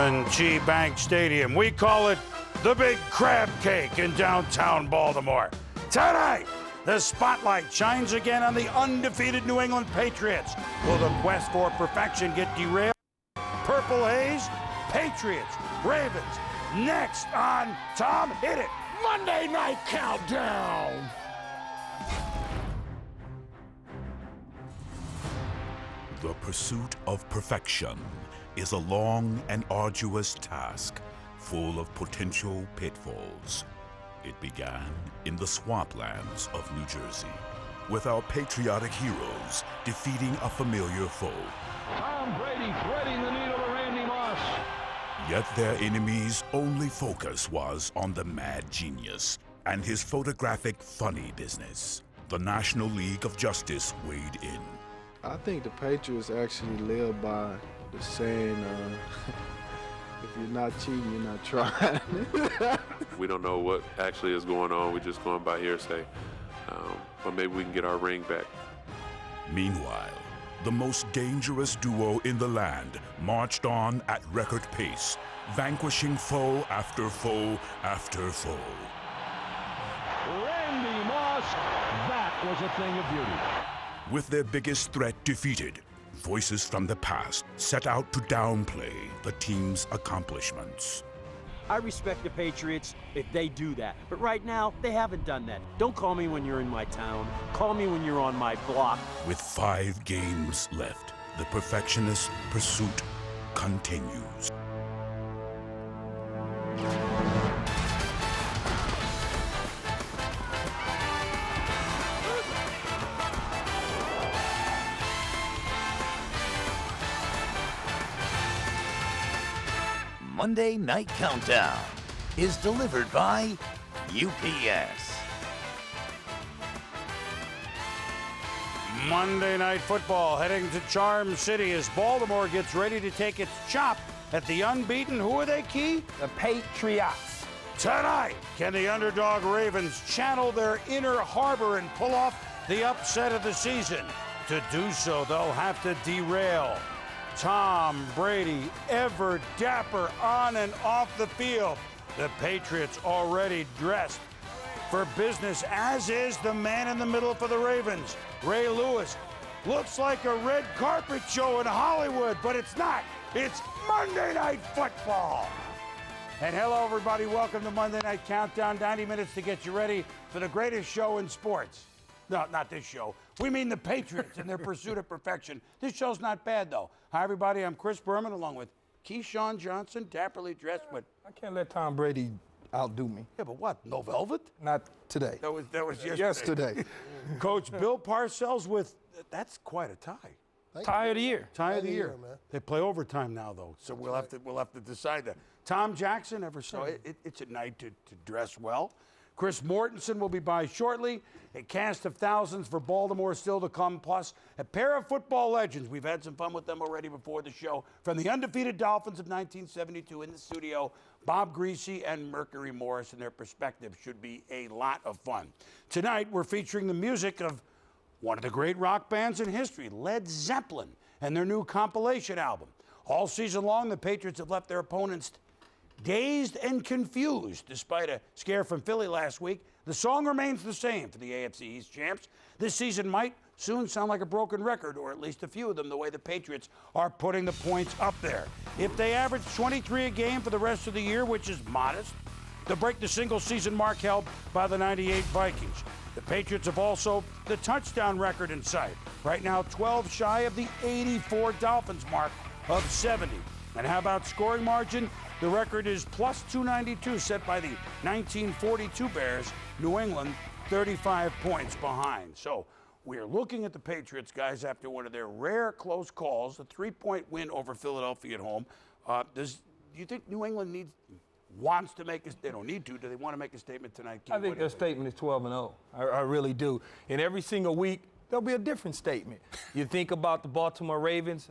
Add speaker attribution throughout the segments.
Speaker 1: M&T Bank Stadium. We call it the Big Crab Cake in downtown Baltimore. Tonight, the spotlight shines again on the undefeated New England Patriots. Will the quest for perfection get derailed? Purple Haze, Patriots, Ravens. Next on Tom Hit It, Monday Night Countdown.
Speaker 2: The pursuit of perfection is a long and arduous task, full of potential pitfalls. It began in the swamplands of New Jersey, with our patriotic heroes defeating a familiar foe.
Speaker 3: Tom Brady threading the needle to Randy Moss.
Speaker 2: Yet their enemy's only focus was on the mad genius and his photographic funny business. The National League of Justice weighed in.
Speaker 4: I think the Patriots actually live by the saying, if you're not cheating, you're not trying.
Speaker 5: We don't know what actually is going on. We're just going by hearsay. But maybe we can get our ring back.
Speaker 2: Meanwhile, the most dangerous duo in the land marched on at record pace, vanquishing foe after foe after foe.
Speaker 3: Randy Moss, that was a thing of beauty.
Speaker 2: With their biggest threat defeated, voices from the past set out to downplay the team's accomplishments.
Speaker 6: I respect the Patriots if they do that, but right now, they haven't done that. Don't call me when you're in my town. Call me when you're on my block.
Speaker 2: With 5 games left, the perfectionist pursuit continues.
Speaker 7: Monday Night Countdown is delivered by UPS.
Speaker 1: Monday Night Football heading to Charm City as Baltimore gets ready to take its chop at the unbeaten, who are they, Key?
Speaker 8: The Patriots.
Speaker 1: Tonight, can the underdog Ravens channel their inner harbor and pull off the upset of the season? To do so, they'll have to derail Tom Brady, ever dapper on and off the field. The Patriots already dressed for business, as is the man in the middle for the Ravens, Ray Lewis. Looks like a red carpet show in Hollywood, but it's not. It's Monday Night Football. And hello, everybody. Welcome to Monday Night Countdown. 90 minutes to get you ready for the greatest show in sports. No, not this show. We mean the Patriots and their pursuit of perfection. This show's not bad, though. Hi, everybody. I'm Chris Berman, along with Keyshawn Johnson, dapperly dressed, but...
Speaker 8: I can't let Tom Brady outdo me.
Speaker 1: Yeah, but what? No velvet?
Speaker 8: Not today.
Speaker 1: That was yesterday.
Speaker 8: Yesterday.
Speaker 1: Coach Bill Parcells with... That's quite a tie.
Speaker 8: Tie of the year.
Speaker 1: Tie of the year, man. They play overtime now, though, so we'll have to decide that. Tom Jackson, ever so it's a night to dress well. Chris Mortensen will be by shortly. A cast of thousands for Baltimore still to come, plus a pair of football legends. We've had some fun with them already before the show. From the undefeated Dolphins of 1972 in the studio, Bob Greasy and Mercury Morris, and their perspective should be a lot of fun. Tonight, we're featuring the music of one of the great rock bands in history, Led Zeppelin, and their new compilation album. All season long, the Patriots have left their opponents dazed and confused. Despite a scare from Philly last week, the song remains the same for the AFC East champs. This season might soon sound like a broken record, or at least a few of them, the way the Patriots are putting the points up there. If they average 23 a game for the rest of the year, which is modest, they'll break the single-season mark held by the '98 Vikings. The Patriots have also the touchdown record in sight. Right now, 12 shy of the 84 Dolphins mark of 70. And how about scoring margin? The record is plus 292, set by the 1942 Bears. New England, 35 points behind. So we're looking at the Patriots, guys, after one of their rare close calls, a 3-point win over Philadelphia at home. Do you think New England wants to make they don't need to. Do they want to make a statement tonight?
Speaker 8: I think their statement is 12-0. I really do. And every single week, there'll be a different statement. You think about the Baltimore Ravens,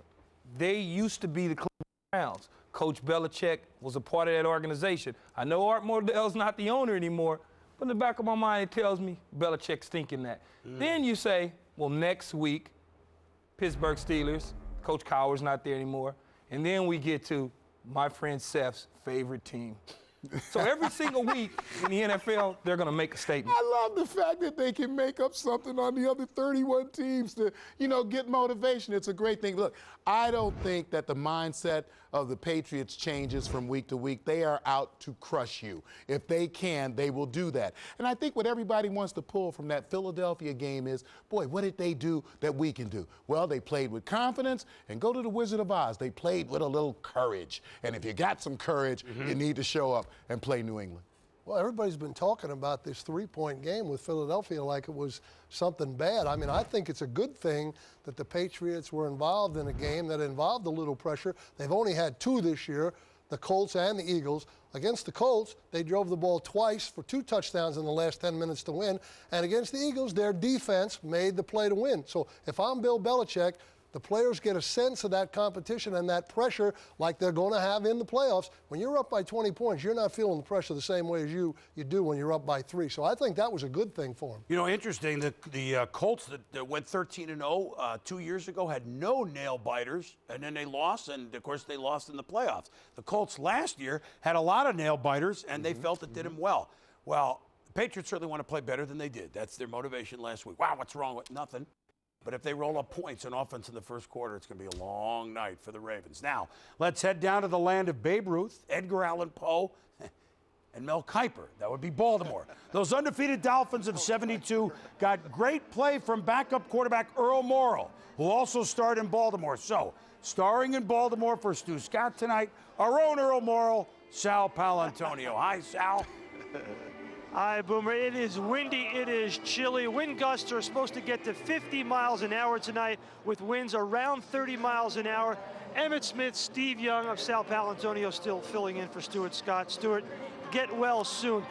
Speaker 8: they used to be the Cleveland Browns. Coach Belichick was a part of that organization. I know Art Modell's not the owner anymore, but in the back of my mind, it tells me Belichick's thinking that. Then you say, well, next week, Pittsburgh Steelers, Coach Cowher's not there anymore. And then we get to my friend Seth's favorite team. So every single week in the NFL, they're going to make a statement.
Speaker 9: I love the fact that they can make up something on the other 31 teams to, get motivation. It's a great thing. Look, I don't think that the mindset of the Patriots changes from week to week. They are out to crush you. If they can, they will do that. And I think what everybody wants to pull from that Philadelphia game is, boy, what did they do that we can do? Well, they played with confidence, and go to the Wizard of Oz. They played with a little courage. And if you got some courage, you need to show up and play New England.
Speaker 10: Well, everybody's been talking about this three-point game with Philadelphia like it was something bad. I mean, I think it's a good thing that the Patriots were involved in a game that involved a little pressure. They've only had two this year, the Colts and the Eagles. Against the Colts, they drove the ball twice for 2 touchdowns in the last 10 minutes to win. And against the Eagles, their defense made the play to win. So if I'm Bill Belichick, the players get a sense of that competition and that pressure like they're going to have in the playoffs. When you're up by 20 points, you're not feeling the pressure the same way as you do when you're up by 3. So I think that was a good thing for them.
Speaker 1: Interesting, the Colts that went 13-0 2 years ago had no nail-biters, and then they lost, and, of course, they lost in the playoffs. The Colts last year had a lot of nail-biters, and they felt it did them well. Well, the Patriots certainly want to play better than they did. That's their motivation last week. Wow, what's wrong with nothing? But if they roll up points on offense in the first quarter, it's going to be a long night for the Ravens. Now, let's head down to the land of Babe Ruth, Edgar Allan Poe, and Mel Kiper. That would be Baltimore. Those undefeated Dolphins of 72 got great play from backup quarterback Earl Morrall, who also starred in Baltimore. So, starring in Baltimore for Stu Scott tonight, our own Earl Morrall, Sal Paolantonio. Hi, Sal.
Speaker 11: Hi, Boomer. It is windy. It is chilly. Wind gusts are supposed to get to 50 miles an hour tonight with winds around 30 miles an hour. Emmett Smith, Steve Young of Sal Paolantonio still filling in for Stuart Scott. Stuart, get well soon.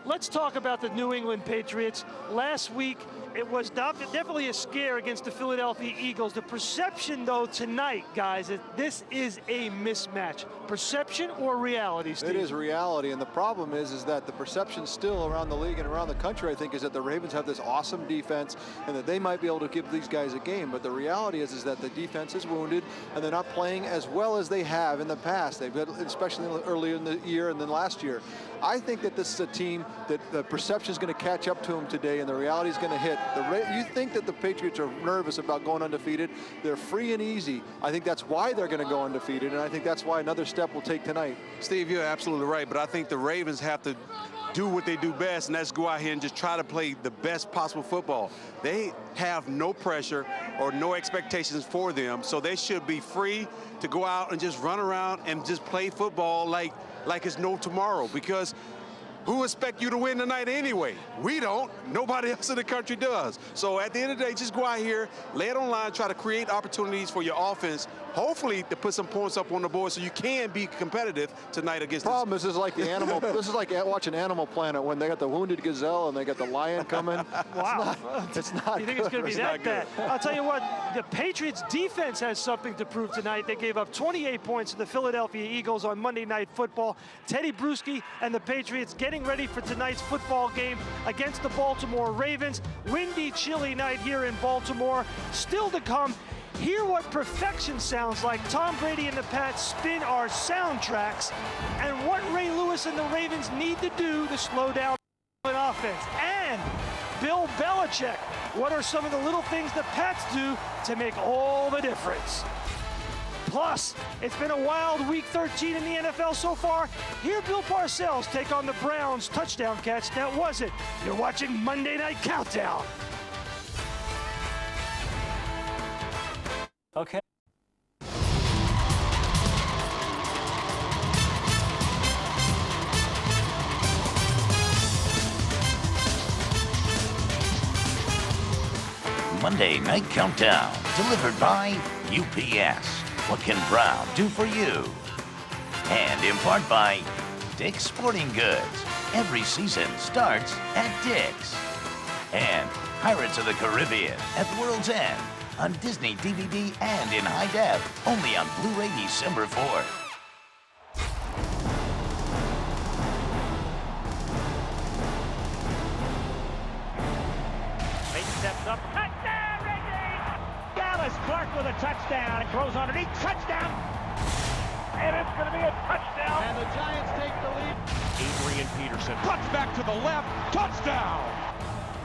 Speaker 11: Let's talk about the New England Patriots. Last week, it was definitely a scare against the Philadelphia Eagles. The perception, though, tonight, guys, is this is a mismatch. Perception or reality, Steve?
Speaker 12: It is reality, and the problem is that the perception still around the league and around the country, I think, is that the Ravens have this awesome defense and that they might be able to give these guys a game. But the reality is that the defense is wounded, and they're not playing as well as they have in the past. They've got, especially earlier in the year and then last year. I think that this is a team that the perception is going to catch up to them today, and the reality is going to hit. You think that the Patriots are nervous about going undefeated. They're free and easy. I think that's why they're going to go undefeated, and I think that's why another step will take tonight.
Speaker 13: Steve, you're absolutely right, but I think the Ravens have to do what they do best, and that's go out here and just try to play the best possible football. They have no pressure or no expectations for them, so they should be free to go out and just run around and just play football like it's no tomorrow, because who expect you to win tonight anyway? We don't. Nobody else in the country does. So at the end of the day, just go out here, lay it on line, try to create opportunities for your offense, hopefully to put some points up on the board so you can be competitive tonight against
Speaker 12: the problem. This is like the animal. This is like watching Animal Planet when they got the wounded gazelle and they got the lion coming.
Speaker 11: Wow.
Speaker 12: It's not
Speaker 11: You think it's going to be that bad? I'll tell you what, the Patriots defense has something to prove tonight. They gave up 28 points to the Philadelphia Eagles on Monday Night Football. Teddy Bruschi and the Patriots getting ready for tonight's football game against the Baltimore Ravens. Windy, chilly night here in Baltimore. Still to come, hear what perfection sounds like. Tom Brady and the Pats spin our soundtracks, and what Ray Lewis and the Ravens need to do to slow down an offense. And Bill Belichick, what are some of the little things the Pats do to make all the difference? Plus, it's been a wild week 13 in the NFL so far. Hear Bill Parcells take on the Browns touchdown catch that wasn't. You're watching Monday Night Countdown. Okay.
Speaker 7: Monday Night Countdown, delivered by UPS. What can Brown do for you? And in part by Dick's Sporting Goods. Every season starts at Dick's. And Pirates of the Caribbean at World's End on Disney DVD and in high def, only on Blu-ray December 4th.
Speaker 14: Steps up. Touchdown, Reggie! Dallas Clark with a touchdown. It throws underneath. Touchdown! and it's going to be a touchdown.
Speaker 3: And the Giants take the lead.
Speaker 6: Adrian Peterson.
Speaker 3: Cuts back to the left. Touchdown.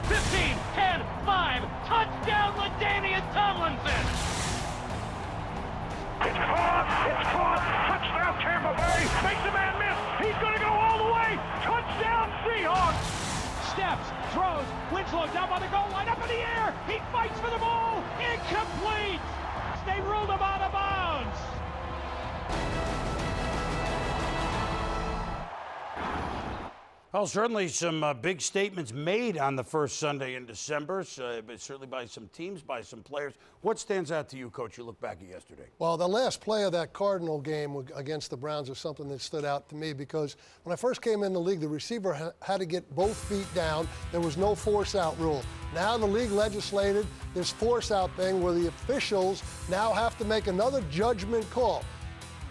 Speaker 14: 15, 10, 5. Touchdown, LaDainian Tomlinson. It's caught. Touchdown, Tampa Bay. Makes the man miss. He's going to go all the way. Touchdown, Seahawks.
Speaker 3: Steps, throws, Winslow down by the goal line, up in the air. He fights for the ball. Incomplete. They ruled him out of bounds.
Speaker 1: Well, certainly some big statements made on the first Sunday in December, but certainly by some teams, by some players. What stands out to you, Coach? You look back at yesterday.
Speaker 10: Well, the last play of that Cardinal game against the Browns is something that stood out to me because when I first came in the league, the receiver had to get both feet down. There was no force-out rule. Now the league legislated this force-out thing where the officials now have to make another judgment call.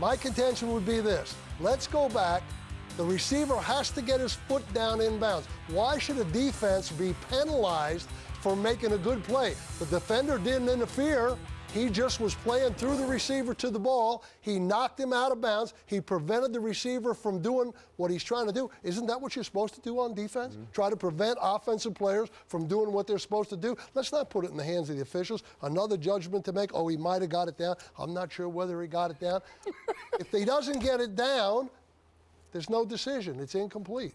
Speaker 10: My contention would be this. Let's go back. The receiver has to get his foot down in bounds. Why should a defense be penalized for making a good play? The defender didn't interfere. He just was playing through the receiver to the ball. He knocked him out of bounds. He prevented the receiver from doing what he's trying to do. Isn't that what you're supposed to do on defense? Try to prevent offensive players from doing what they're supposed to do? Let's not put it in the hands of the officials. Another judgment to make. Oh, he might have got it down. I'm not sure whether he got it down. If he doesn't get it down, there's no decision. It's incomplete.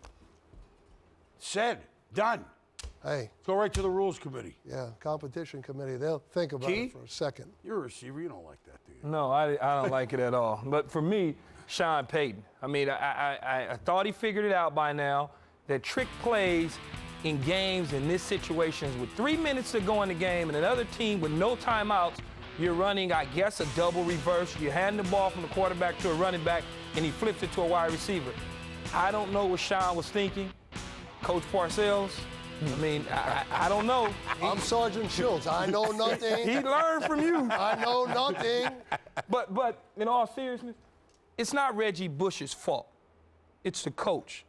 Speaker 1: Said. Done.
Speaker 10: Hey.
Speaker 1: Go right to the Rules Committee.
Speaker 10: Yeah, Competition Committee. They'll think about it for a second.
Speaker 1: You're a receiver. You don't like that, do you?
Speaker 8: No, I don't like it at all. But for me, Sean Payton. I mean, I thought he figured it out by now that trick plays in games in this situations with 3 minutes to go in the game and another team with no timeouts, you're running, I guess, a double reverse. You hand the ball from the quarterback to a running back, and he flips it to a wide receiver. I don't know what Sean was thinking. Coach Parcells, I mean, I don't know.
Speaker 10: I'm Sergeant Schultz. I know nothing.
Speaker 8: He learned from you.
Speaker 10: I know nothing.
Speaker 8: But in all seriousness, it's not Reggie Bush's fault. It's the coach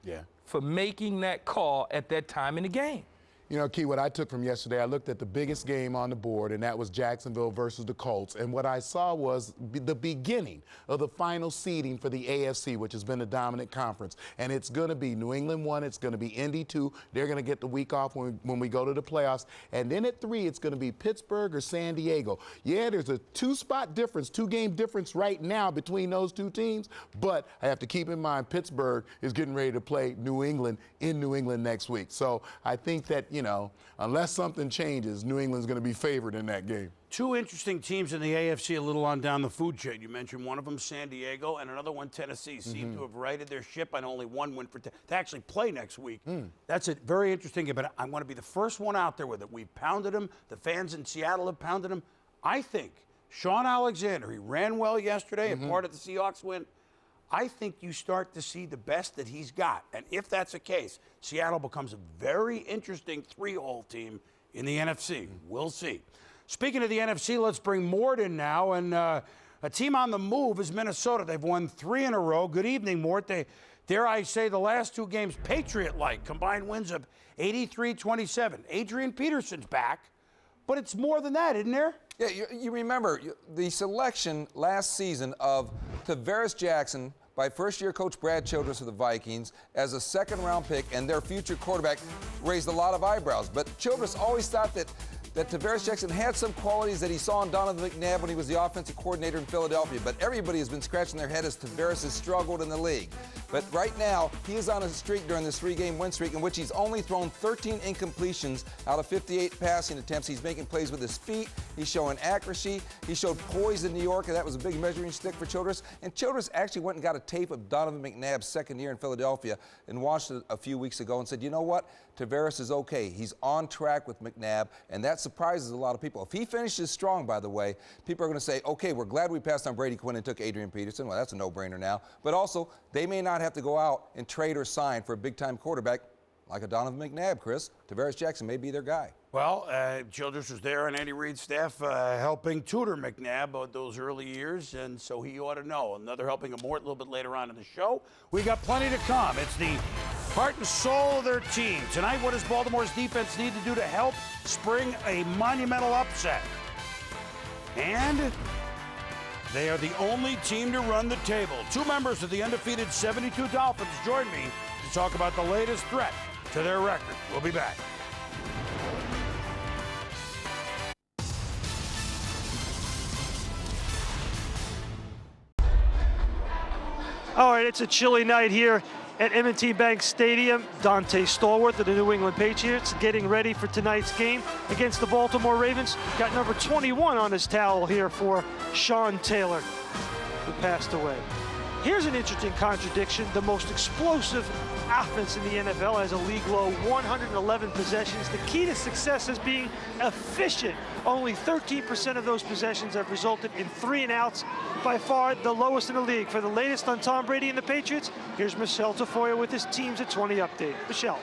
Speaker 8: for making that call at that time in the game.
Speaker 9: You know, Key, what I took from yesterday, I looked at the biggest game on the board, and that was Jacksonville versus the Colts. And what I saw was the beginning of the final seeding for the AFC, which has been the dominant conference. And it's going to be New England 1, it's going to be Indy 2. They're going to get the week off when we go to the playoffs. And then at 3, it's going to be Pittsburgh or San Diego. Yeah, there's a 2-spot difference, 2-game difference right now between those two teams. But I have to keep in mind Pittsburgh is getting ready to play New England in New England next week. So I think that, you know, unless something changes, New England's going to be favored in that game.
Speaker 1: Two interesting teams in the AFC a little on down the food chain. You mentioned one of them, San Diego, and another one, Tennessee, seem to have righted their ship on only one win to actually play next week. That's a very interesting game, but I want to be the first one out there with it. We pounded him. The fans in Seattle have pounded him. I think Sean Alexander, he ran well yesterday, and part of the Seahawks win. I think you start to see the best that he's got. And if that's the case, Seattle becomes a very interesting 3-hole team in the NFC. We'll see. Speaking of the NFC, let's bring Mort in now. And a team on the move is Minnesota. They've won 3 in a row. Good evening, Mort. They, dare I say, the last 2 games, Patriot-like, combined wins of 83-27. Adrian Peterson's back, but it's more than that, isn't there?
Speaker 15: Yeah, you remember the selection last season of Tavares Jackson by first-year coach Brad Childress of the Vikings as a second-round pick, and their future quarterback raised a lot of eyebrows. But Childress always thought that Tavares Jackson had some qualities that he saw in Donovan McNabb when he was the offensive coordinator in Philadelphia. But everybody has been scratching their head as Tavares has struggled in the league. But right now, he is on a streak during this 3-game win streak in which he's only thrown 13 incompletions out of 58 passing attempts. He's making plays with his feet. He's showing accuracy. He showed poise in New York, and that was a big measuring stick for Childress. And Childress actually went and got a tape of Donovan McNabb's second year in Philadelphia and watched it a few weeks ago and said, you know what? Tavares is okay. He's on track with McNabb, and that surprises a lot of people. If he finishes strong, by the way, people are going to say, okay, we're glad we passed on Brady Quinn and took Adrian Peterson. Well, that's a no-brainer now. But also, they may not have to go out and trade or sign for a big-time quarterback like a Donovan McNabb, Chris. Tavares Jackson may be their guy.
Speaker 1: Well, Childress was there on Andy Reid's staff helping tutor McNabb those early years, and so he ought to know. Another helping of Mort a little bit later on in the show. We got plenty to come. It's the heart and soul of their team. Tonight, what does Baltimore's defense need to do to help spring a monumental upset? And They are the only team to run the table. Two members of the undefeated 72 Dolphins join me to talk about the latest threat to their record. We'll be back.
Speaker 11: All right, it's a chilly night here at M&T Bank Stadium. Dante Stallworth of the New England Patriots getting ready for tonight's game against the Baltimore Ravens. Got number 21 on his towel here for Sean Taylor, who passed away. Here's an interesting contradiction. The most explosive offense in the NFL has a league-low 111 possessions. The key to success is being efficient. Only 13% of those possessions have resulted in 3 and outs, by far the lowest in the league. For the latest on Tom Brady and the Patriots, here's Michelle Tafoya with his Teams at 20 update. Michelle.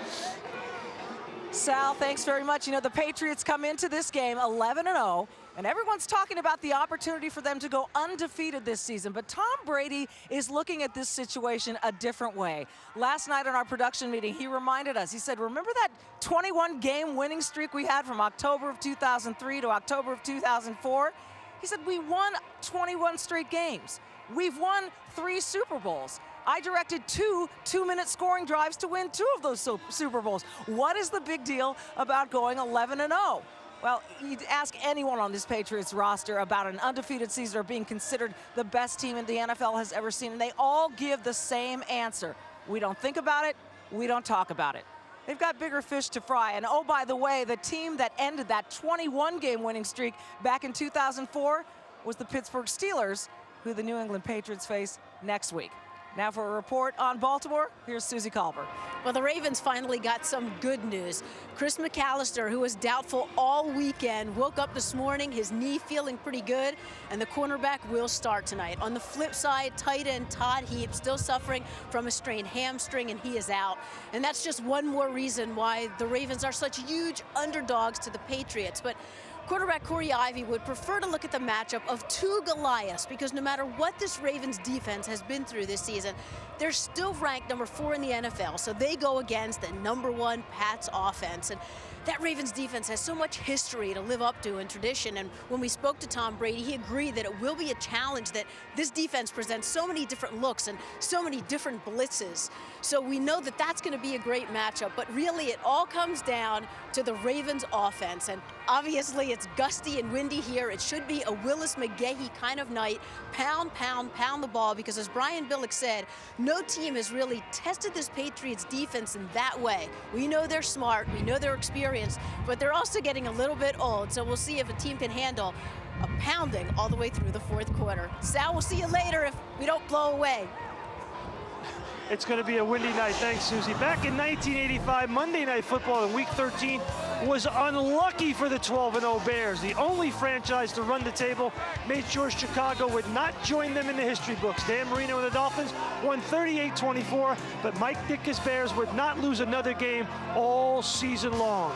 Speaker 16: Sal, thanks very much. You know, the Patriots come into this game 11-0, and everyone's talking about the opportunity for them to go undefeated this season. But Tom Brady is looking at this situation a different way. Last night on our production meeting, he reminded us, he said, remember that 21-game winning streak we had from October of 2003 to October of 2004? He said, we won 21 straight games. We've won 3 Super Bowls. I directed 2 2-minute scoring drives to win 2 of those Super Bowls. What is the big deal about going 11-0? Well, you'd ask anyone on this Patriots roster about an undefeated season or being considered the best team the NFL has ever seen, and they all give the same answer. We don't think about it, we don't talk about it. They've got bigger fish to fry. And oh, by the way, the team that ended that 21-game winning streak back in 2004 was the Pittsburgh Steelers, who the New England Patriots face next week. Now for a report on Baltimore, here's Susie Colbert.
Speaker 17: Well, the Ravens finally got some good news. Chris McAllister, who was doubtful all weekend, woke up this morning, his knee feeling pretty good, and the cornerback will start tonight. On the flip side, tight end Todd Heap still suffering from a strained hamstring, and he is out. And that's just one more reason why the Ravens are such huge underdogs to the Patriots. But quarterback Corey Ivy would prefer to look at the matchup of 2 Goliaths, because no matter what this Ravens defense has been through this season, they're still ranked number 4 in the NFL, so they go against the number 1 Pats offense. And that Ravens defense has so much history to live up to and tradition, and when we spoke to Tom Brady, he agreed that it will be a challenge, that this defense presents so many different looks and so many different blitzes. So we know that that's going to be a great matchup, but really it all comes down to the Ravens offense. And obviously it's gusty and windy here. It should be a Willis McGahee kind of night. Pound, pound, pound the ball, because as Brian Billick said, no team has really tested this Patriots defense in that way. We know they're smart, we know they're experienced, but they're also getting a little bit old. So we'll see if a team can handle a pounding all the way through the 4th quarter. Sal, we'll see you later if we don't blow away.
Speaker 11: It's going to be a windy night. Thanks, Susie. Back in 1985, Monday Night Football in Week 13 was unlucky for the 12-0 Bears. The only franchise to run the table made sure Chicago would not join them in the history books. Dan Marino and the Dolphins won 38-24, but Mike Ditka's Bears would not lose another game all season long.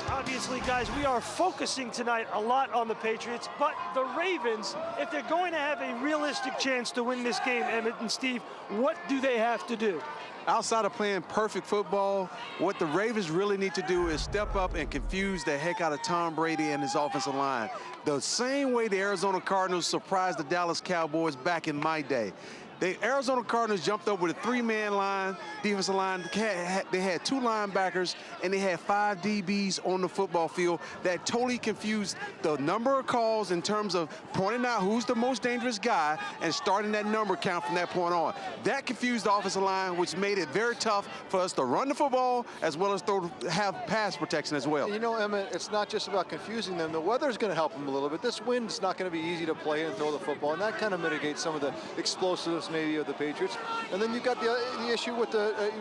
Speaker 11: Obviously, guys, we are focusing tonight a lot on the Patriots, but the Ravens, if they're going to have a realistic chance to win this game, Emmett and Steve, what do they have to do?
Speaker 13: Outside of playing perfect football, what the Ravens really need to do is step up and confuse the heck out of Tom Brady and his offensive line. The same way the Arizona Cardinals surprised the Dallas Cowboys back in my day. The Arizona Cardinals jumped up with a 3-man line, defensive line. They had 2 linebackers, and they had 5 DBs on the football field. That totally confused the number of calls in terms of pointing out who's the most dangerous guy and starting that number count from that point on. That confused the offensive line, which made it very tough for us to run the football as well as have pass protection as well.
Speaker 12: You know, Emmett, it's not just about confusing them. The weather's going to help them a little bit. This wind's not going to be easy to play and throw the football, and that kind of mitigates some of the explosiveness maybe of the Patriots. And then you've got the issue with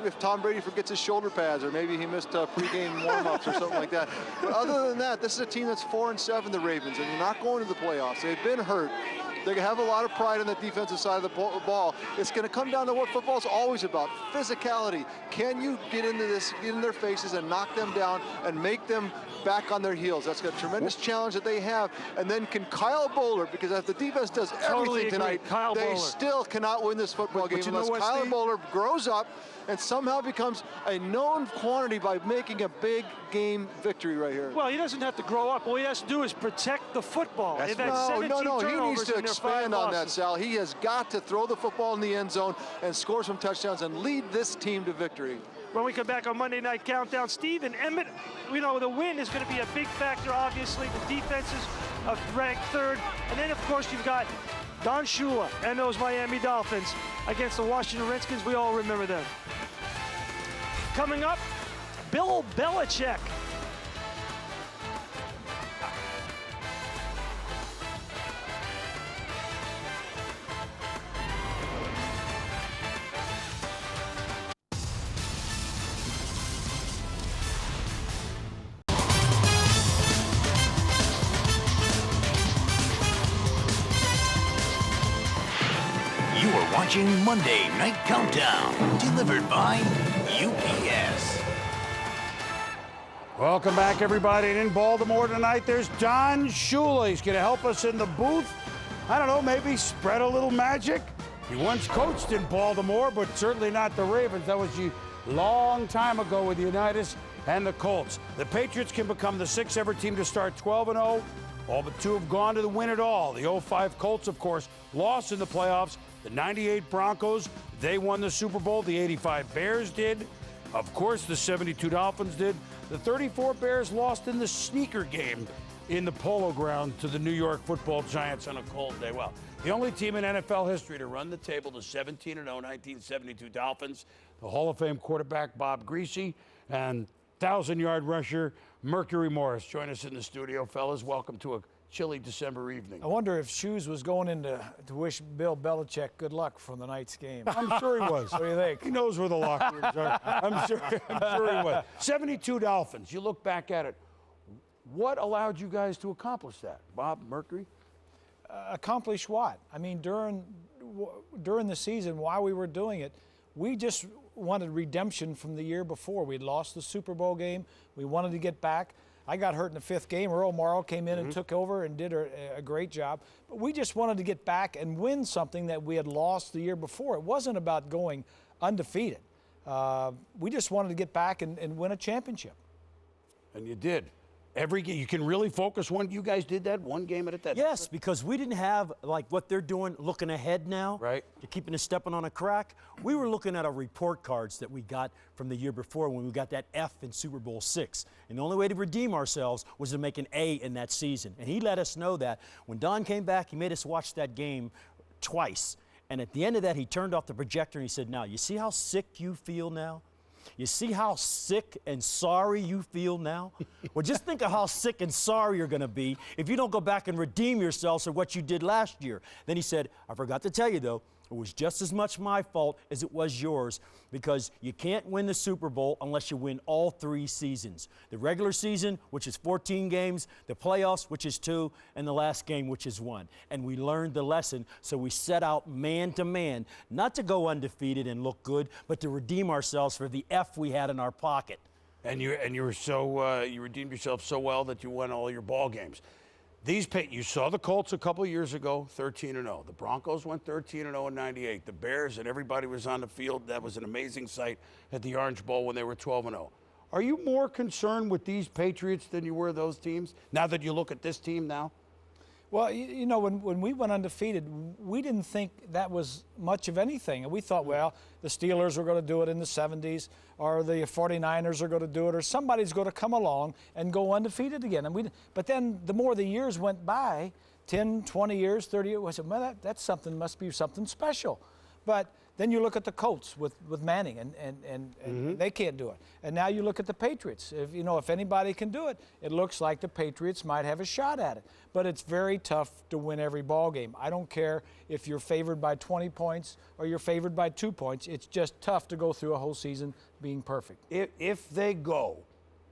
Speaker 12: if Tom Brady forgets his shoulder pads, or maybe he missed pregame warm-ups or something like that. But other than that, this is a team that's 4-7, the Ravens, and you're not going to the playoffs. They've been hurt. They have a lot of pride on the defensive side of the ball. It's going to come down to what football is always about: physicality. Can you get in their faces and knock them down and make them back on their heels? That's a tremendous challenge that they have. And then can Kyle Bowler, because if the defense does everything tonight, they still cannot not win this football game unless Kyler Bowler grows up and somehow becomes a known quantity by making a big game victory right here.
Speaker 11: Well, he doesn't have to grow up. All he has to do is protect the football.
Speaker 12: No, he needs to expand on that, Sal. He has got to throw the football in the end zone and score some touchdowns and lead this team to victory.
Speaker 11: When we come back on Monday Night Countdown, Steve and Emmett, you know, the win is going to be a big factor, obviously. The defenses are ranked third. And then, of course, you've got Don Shula and those Miami Dolphins against the Washington Redskins. We all remember them. Coming up, Bill Belichick.
Speaker 7: You are watching Monday Night Countdown, delivered by UPS.
Speaker 1: Welcome back, everybody. And in Baltimore tonight, there's Don Shula. He's going to help us in the booth. I don't know, maybe spread a little magic. He once coached in Baltimore, but certainly not the Ravens. That was a long time ago with the Unitas and the Colts. The Patriots can become the sixth ever team to start 12-0. All but two have gone to the win it all. The 05 Colts, of course, lost in the playoffs. The 98 Broncos, they won the Super Bowl. The 85 Bears did. Of course, the 72 Dolphins did. The 34 Bears lost in the sneaker game in the Polo Ground to the New York Football Giants on a cold day. Well, the only team in NFL history to run the table to 17-0, 1972 Dolphins. The Hall of Fame quarterback Bob Greasy and 1,000-yard rusher Mercury Morris. Join us in the studio, fellas. Welcome to a chilly December evening.
Speaker 18: I wonder if Shoes was going in to wish Bill Belichick good luck for the night's game.
Speaker 1: I'm sure he was.
Speaker 18: What do you think?
Speaker 1: He knows where the locker rooms are. I'm sure he was. 72 Dolphins. You look back at it. What allowed you guys to accomplish that? Bob, Mercury?
Speaker 18: Accomplish what? I mean, during the season, while we were doing it, we just wanted redemption from the year before. We'd lost the Super Bowl game. We wanted to get back. I got hurt in the fifth game. Earl Morrow came in and took over and did a great job. But we just wanted to get back and win something that we had lost the year before. It wasn't about going undefeated. We just wanted to get back and win a championship.
Speaker 1: And you did. Every game, you can really focus one. You guys did that one game at a time.
Speaker 6: Yes, because we didn't have like what they're doing, looking ahead now.
Speaker 1: Right.
Speaker 6: You're keeping us stepping on a crack. We were looking at our report cards that we got from the year before when we got that F in Super Bowl VI. And the only way to redeem ourselves was to make an A in that season. And he let us know that. When Don came back, he made us watch that game twice. And at the end of that, he turned off the projector and he said, now, you see how sick you feel now? You see how sick and sorry you feel now? Well, just think of how sick and sorry you're going to be if you don't go back and redeem yourselves for what you did last year. Then he said, I forgot to tell you, though, it was just as much my fault as it was yours because you can't win the Super Bowl unless you win all 3 seasons. The regular season, which is 14 games, the playoffs, which is 2, and the last game, which is 1. And we learned the lesson, so we set out man to man, not to go undefeated and look good, but to redeem ourselves for the F we had in our pocket.
Speaker 1: And you were so you redeemed yourself so well that you won all your ball games. You saw the Colts a couple years ago, 13-0. The Broncos went 13-0 in '98. The Bears and everybody was on the field. That was an amazing sight at the Orange Bowl when they were 12-0. Are you more concerned with these Patriots than you were those teams? Now that you look at this team now.
Speaker 18: Well, you know, when we went undefeated, we didn't think that was much of anything. And we thought, well, the Steelers were going to do it in the 70s, or the 49ers are going to do it, or somebody's going to come along and go undefeated again. But then the more the years went by, 10, 20 years, 30 years, I said, well, that's something, must be something special. But then you look at the Colts with Manning, and they can't do it. And now you look at the Patriots. If anybody can do it, it looks like the Patriots might have a shot at it. But it's very tough to win every ball game. I don't care if you're favored by 20 points or you're favored by 2 points. It's just tough to go through a whole season being perfect.
Speaker 1: If they go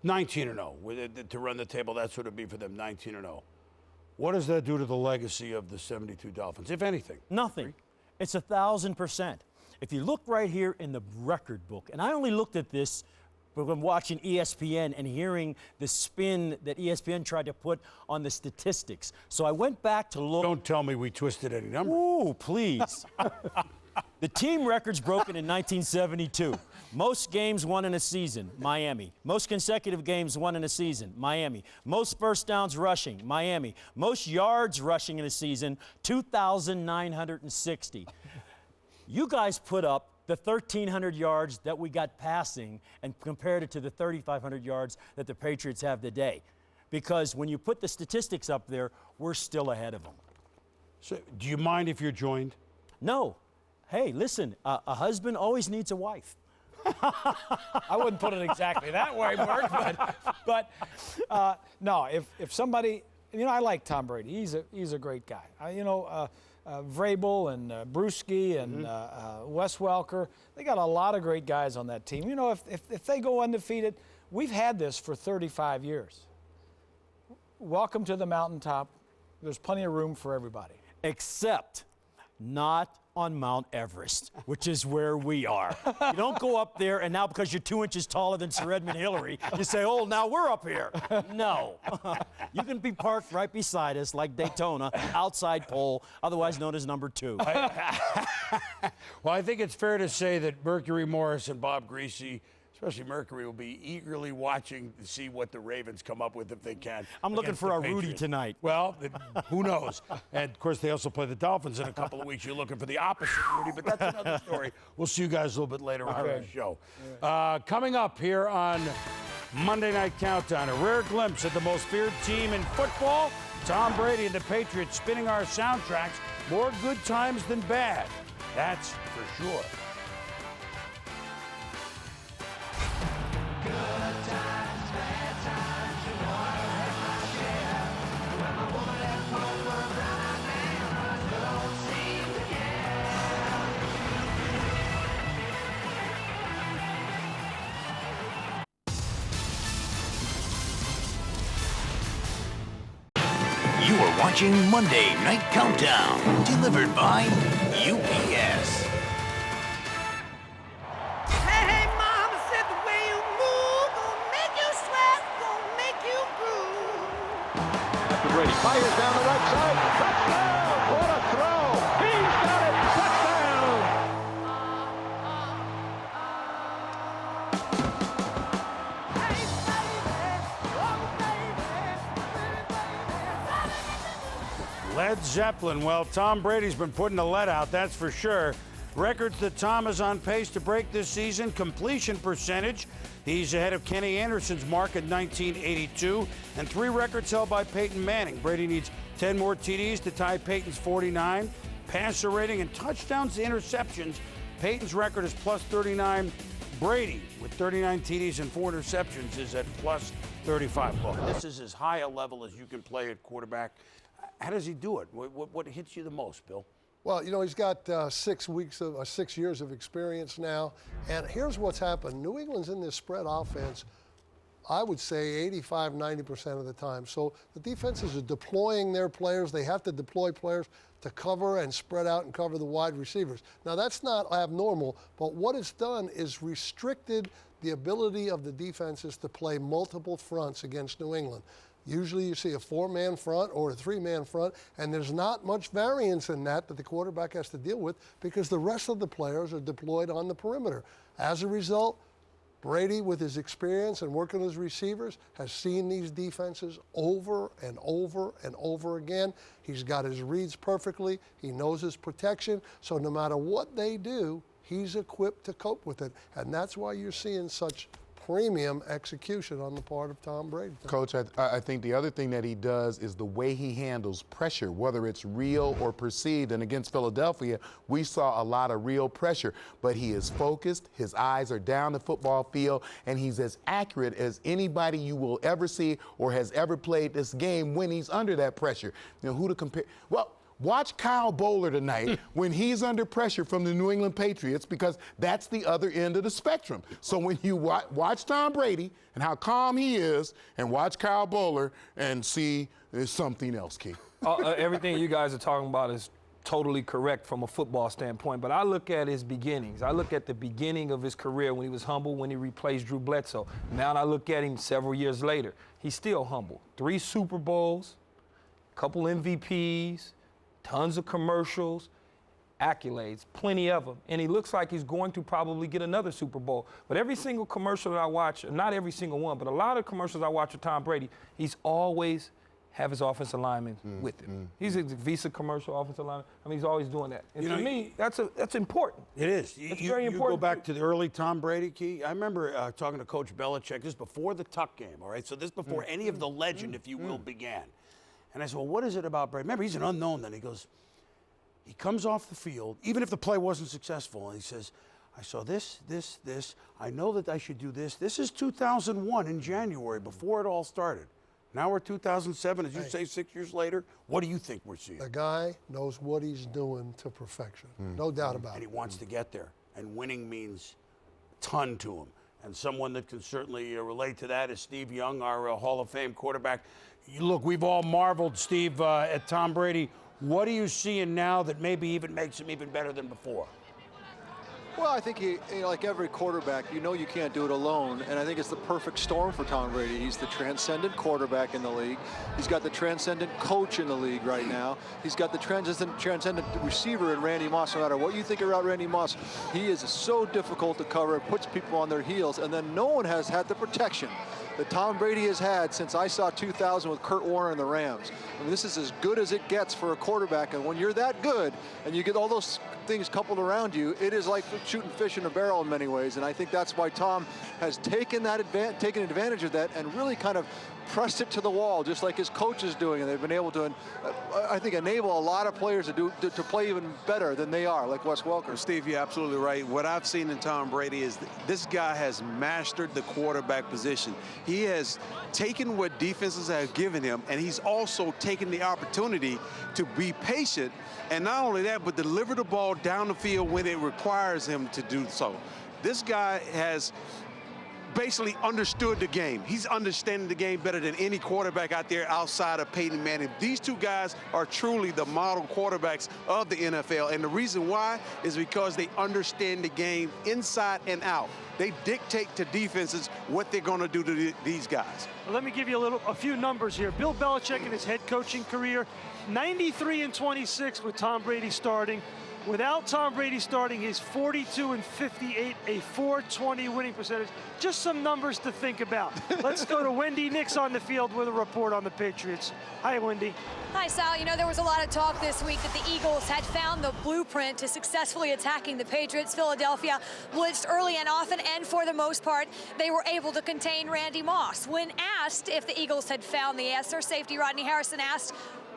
Speaker 1: 19-0 to run the table, that's what it'd be for them, 19-0. What does that do to the legacy of the 72 Dolphins, if anything?
Speaker 6: Nothing. It's 1,000%. If you look right here in the record book, and I only looked at this from watching ESPN and hearing the spin that ESPN tried to put on the statistics. So I went back to look.
Speaker 1: Don't tell me we twisted any numbers.
Speaker 6: Ooh, please. The team record's broken in 1972. Most games won in a season, Miami. Most consecutive games won in a season, Miami. Most first downs rushing, Miami. Most yards rushing in a season, 2,960. You guys put up the 1,300 yards that we got passing and compared it to the 3,500 yards that the Patriots have today. Because when you put the statistics up there, we're still ahead of them.
Speaker 1: So, do you mind if you're joined?
Speaker 6: No. Hey, listen, a husband always needs a wife.
Speaker 18: I wouldn't put it exactly that way, Mark, but no, if somebody, I like Tom Brady. He's a great guy. Vrabel and Bruschi and Wes Welker, they got a lot of great guys on that team. If they go undefeated, we've had this for 35 years. Welcome to the mountaintop. There's plenty of room for everybody.
Speaker 6: Except not on Mount Everest, which is where we are. You don't go up there and now because you're 2 inches taller than Sir Edmund Hillary, you say, oh, now we're up here. No. You can be parked right beside us like Daytona, outside pole, otherwise known as number 2.
Speaker 1: Well, I think it's fair to say that Mercury Morris and Bob Greasy, especially Mercury, will be eagerly watching to see what the Ravens come up with if they can.
Speaker 6: I'm looking for a Rudy tonight.
Speaker 1: Well, who knows? And, of course, they also play the Dolphins in a couple of weeks. You're looking for the opposite Rudy, but that's another story. We'll see you guys a little bit later on the show. Coming up here on Monday Night Countdown, a rare glimpse at the most feared team in football, Tom Brady and the Patriots spinning our soundtracks. More good times than bad. That's for sure.
Speaker 7: You are watching Monday Night Countdown, delivered by UPS.
Speaker 14: Hey, mama said the way you move gonna make you sweat, gonna make you groove.
Speaker 3: After Brady fires down the right side. Touchdown! What a throw! He's got it! Touchdown!
Speaker 1: Led Zeppelin. Well, Tom Brady's been putting the lead out, that's for sure. Records that Tom is on pace to break this season. Completion percentage. He's ahead of Kenny Anderson's mark at 1982. And 3 records held by Peyton Manning. Brady needs 10 more TDs to tie Peyton's 49. Passer rating and touchdowns to interceptions. Peyton's record is plus 39. Brady, with 39 TDs and 4 interceptions, is at plus 35. Look, this is as high a level as you can play at quarterback. How does he do it? What hits you the most, Bill?
Speaker 10: Well, he's got 6 years of experience now. And here's what's happened. New England's in this spread offense, I would say 85, 90% of the time. So the defenses are deploying their players. They have to deploy players to cover and spread out and cover the wide receivers. Now, that's not abnormal, but what it's done is restricted the ability of the defenses to play multiple fronts against New England. Usually you see a 4-man front or a 3-man front, and there's not much variance in that the quarterback has to deal with because the rest of the players are deployed on the perimeter. As a result, Brady, with his experience and working with his receivers, has seen these defenses over and over and over again. He's got his reads perfectly. He knows his protection. So no matter what they do, he's equipped to cope with it. And that's why you're seeing such premium execution on the part of Tom Brady.
Speaker 9: Coach, I think the other thing that he does is the way he handles pressure, whether it's real or perceived. And against Philadelphia, we saw a lot of real pressure, but he is focused, his eyes are down the football field, and he's as accurate as anybody you will ever see or has ever played this game when he's under that pressure. Who to compare? Well, watch Kyle Bowler tonight when he's under pressure from the New England Patriots, because that's the other end of the spectrum. So when you watch Tom Brady and how calm he is, and watch Kyle Bowler and see there's something else, Keith.
Speaker 8: Everything you guys are talking about is totally correct from a football standpoint, but I look at his beginnings. I look at the beginning of his career when he was humble, when he replaced Drew Bledsoe. Now I look at him several years later. He's still humble. 3 Super Bowls, couple MVPs, tons of commercials, accolades, plenty of them, and he looks like he's going to probably get another Super Bowl. But every single commercial that I watch, not every single one, but a lot of commercials I watch with Tom Brady, he's always have his offensive lineman with him. He's a Visa commercial offensive lineman. I mean, he's always doing that. And to me, that's important.
Speaker 1: It is.
Speaker 8: It's very important.
Speaker 1: You go back to the early Tom Brady key. I remember talking to Coach Belichick. This is before the Tuck game, all right? So this is before any of the legend, if you will, began. And I said, well, what is it about Brady? Remember, he's an unknown then. He goes, he comes off the field, even if the play wasn't successful, and he says, I saw this. I know that I should do this. This is 2001 in January, before it all started. Now we're 2007, as you say, 6 years later. What do you think we're seeing?
Speaker 10: The guy knows what he's doing to perfection. No doubt about it.
Speaker 1: And he wants to get there. And winning means a ton to him. And someone that can certainly relate to that is Steve Young, our Hall of Fame quarterback. Look, we've all marveled, Steve, at Tom Brady. What are you seeing now that maybe even makes him even better than before?
Speaker 12: Well, I think he, like every quarterback, you know you can't do it alone, and I think it's the perfect storm for Tom Brady. He's the transcendent quarterback in the league. He's got the transcendent coach in the league right now. He's got the transcendent receiver in Randy Moss. No matter what you think about Randy Moss, he is so difficult to cover. It puts people on their heels, and then no one has had the protection that Tom Brady has had since I saw 2000 with Kurt Warner and the Rams. I mean, this is as good as it gets for a quarterback, and when you're that good and you get all those things coupled around you, it is like shooting fish in a barrel in many ways, and I think that's why Tom has taken advantage of that and really kind of pressed it to the wall, just like his coach is doing, and they've been able to, I think, enable a lot of players to play even better than they are, like Wes Welker.
Speaker 13: Steve, you're absolutely right. What I've seen in Tom Brady is this guy has mastered the quarterback position. He has taken what defenses have given him, and he's also taken the opportunity to be patient, and not only that, but deliver the ball down the field when it requires him to do so. This guy has basically understood the game. He's understanding the game better than any quarterback out there outside of Peyton Manning. These two guys are truly the model quarterbacks of the NFL, and the reason why is because they understand the game inside and out. They dictate to defenses what they're going to do to these guys.
Speaker 11: Well, let me give you a few numbers here. Bill Belichick in his head coaching career, 93-26 with Tom Brady starting. Without Tom Brady starting, he's 42-58, a .420 winning percentage. Just some numbers to think about. Let's go to Wendy Nix on the field with a report on the Patriots. Hi, Wendy.
Speaker 19: Hi, Sal. You know, there was a lot of talk this week that the Eagles had found the blueprint to successfully attacking the Patriots. Philadelphia blitzed early and often, and for the most part, they were able to contain Randy Moss. When asked if the Eagles had found the answer, safety Rodney Harrison asked,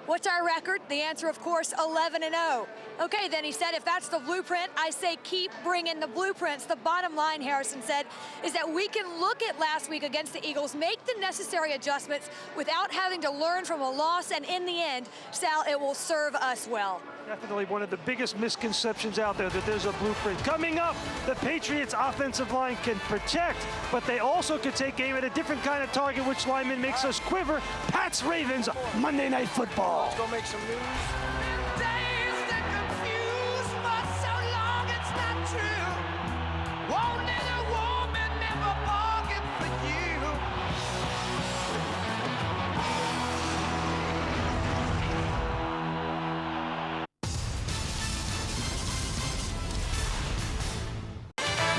Speaker 19: "What's our record?" The answer, of course, 11-0. Okay, then he said, if that's the blueprint, I say keep bringing the blueprints. The bottom line, Harrison said, is that we can look at last week against the Eagles, make the necessary adjustments without having to learn from a loss, and in the end, Sal, it will serve us well.
Speaker 11: Definitely one of the biggest misconceptions out there, that there's a blueprint. Coming up, the Patriots offensive line can protect, but they also could take aim at a different kind of target, which lineman makes us quiver. Pats Ravens, Monday Night Football.
Speaker 8: Let's go make some news.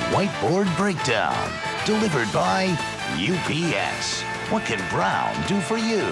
Speaker 7: Whiteboard Breakdown, delivered by UPS. What can Brown do for you?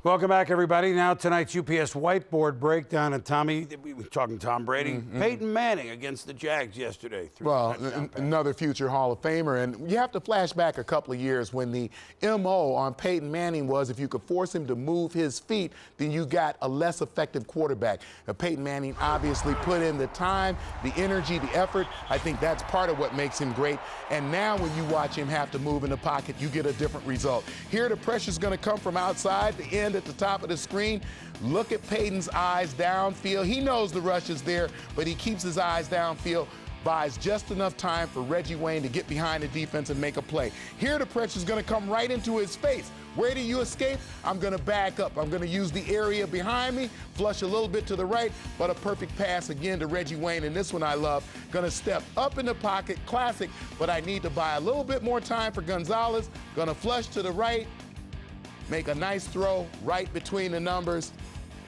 Speaker 1: Welcome back, everybody. Now tonight's UPS Whiteboard Breakdown. And Tommy, we were talking Tom Brady. Peyton Manning against the Jags yesterday.
Speaker 9: Well, another future Hall of Famer. And you have to flash back a couple of years when the MO on Peyton Manning was if you could force him to move his feet, then you got a less effective quarterback. Now, Peyton Manning obviously put in the time, the energy, the effort. I think that's part of what makes him great. And now when you watch him have to move in the pocket, you get a different result. Here the pressure's going to come from outside, the end at the top of the screen. Look at Peyton's eyes downfield. He knows the rush is there, but he keeps his eyes downfield, buys just enough time for Reggie Wayne to get behind the defense and make a play. Here the pressure's going to come right into his face. Where do you escape? I'm going to back up. I'm going to use the area behind me, flush a little bit to the right, but a perfect pass again to Reggie Wayne. And this one I love. Going to step up in the pocket, classic, but I need to buy a little bit more time for Gonzalez. Going to flush to the right, make a nice throw right between the numbers.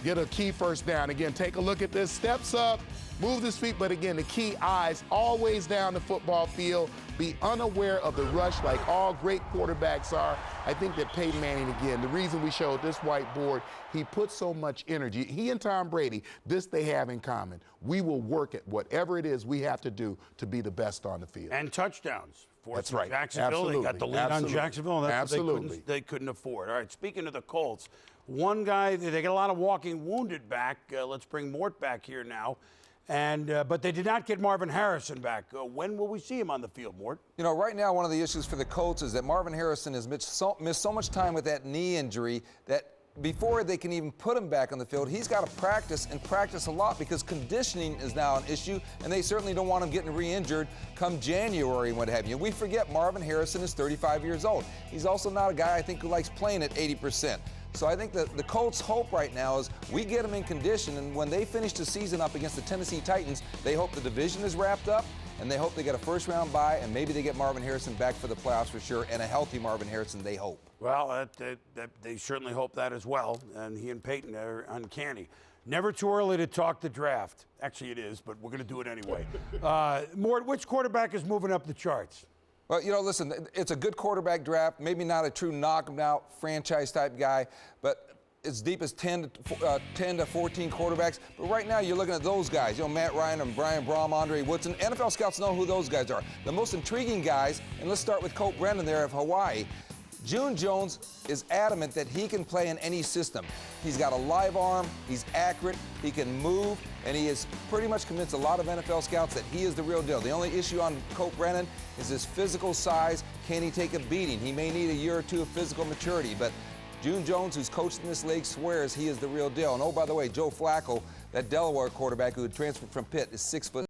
Speaker 9: get a key first down. Again, take a look at this. Steps up, move his feet, but again, the key, eyes always down the football field. Be unaware of the rush like all great quarterbacks are. I think that Peyton Manning, again, the reason we showed this whiteboard, he puts so much energy. He and Tom Brady, this they have in common. We will work at whatever it is we have to do to be the best on the field.
Speaker 1: And touchdowns.
Speaker 9: That's right.
Speaker 1: Jacksonville,
Speaker 9: Absolutely.
Speaker 1: they got the lead
Speaker 9: Absolutely.
Speaker 1: on Jacksonville. And that's what they couldn't afford. All right, speaking of the Colts, one guy, they get a lot of walking wounded back. Let's bring Mort back here now. But they did not get Marvin Harrison back. When will we see him on the field, Mort?
Speaker 15: You know, right now, one of the issues for the Colts is that Marvin Harrison has missed so much time with that knee injury that before they can even put him back on the field, he's got to practice and practice a lot because conditioning is now an issue, and they certainly don't want him getting re-injured come January and what have you. We forget Marvin Harrison is 35 years old. He's also not a guy I think who likes playing at 80%. So I think that the Colts' hope right now is we get them in condition, and when they finish the season up against the Tennessee Titans, they hope the division is wrapped up, and they hope they get a first-round bye, and maybe they get Marvin Harrison back for the playoffs for sure, and a healthy Marvin Harrison, they hope.
Speaker 1: Well, they certainly hope that as well, and he and Peyton are uncanny. Never too early to talk the draft. Actually, it is, but we're going to do it anyway. Mort, which quarterback is moving up the charts?
Speaker 15: Well, you know, listen, it's a good quarterback draft, maybe not a true knock-him-out franchise-type guy, but as deep as 10 to 14 quarterbacks. But right now, you're looking at those guys, you know, Matt Ryan and Brian Brom, Andre Woodson. NFL scouts know who those guys are. The most intriguing guys, and let's start with Colt Brennan there of Hawaii. June Jones is adamant that he can play in any system. He's got a live arm, he's accurate, he can move, and he has pretty much convinced a lot of NFL scouts that he is the real deal. The only issue on Colt Brennan is his physical size. Can he take a beating? He may need a year or two of physical maturity, but June Jones, who's coached in this league, swears he is the real deal. And oh, by the way, Joe Flacco, that Delaware quarterback who had transferred from Pitt, is 6'9".